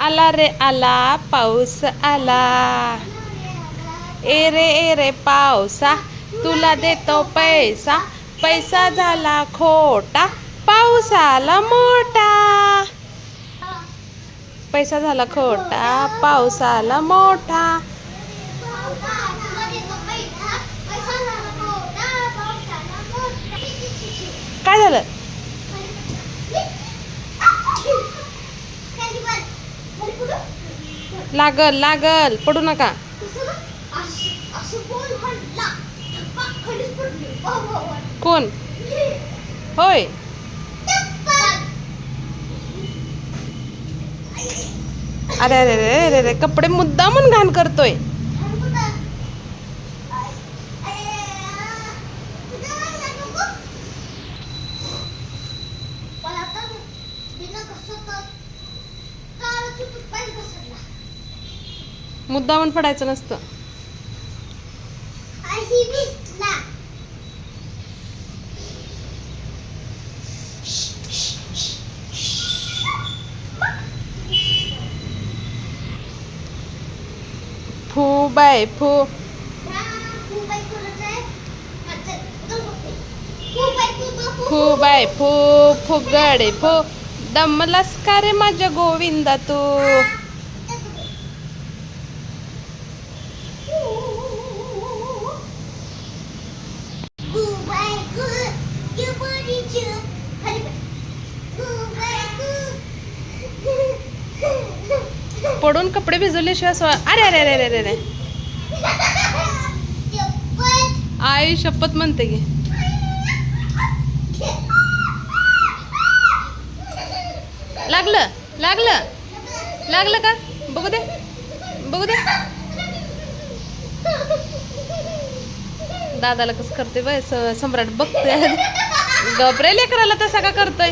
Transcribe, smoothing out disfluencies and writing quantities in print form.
आला रे आला पाऊस आला, ए रे पावसा तुला देतो पैसा, पैसा झाला खोटा पाऊस आला मोठा. पैसा झाला खोटा पाऊस आला मोठा. काय झालं? लागल लागल पडू नका. कोण? होय. अरे अरे अरे अरे कपडे मुद्दामून घाण करतोय. मुद्दामून पडायचं नसतं. फू बाय फू, फू बाय फू, फुगडे फू, दमलास का रे माझ्या गोविंदा तू. पडून कपडे भिजवल्याशिवाय अरे अरे अरे अरे अरे आई शपथ म्हणते की. लागलं लागलं लागलं का बघू दे बघू दे. दादाला कसं करते बाय सम्राट बघते. घबरे लेकराला तसा का करतोय.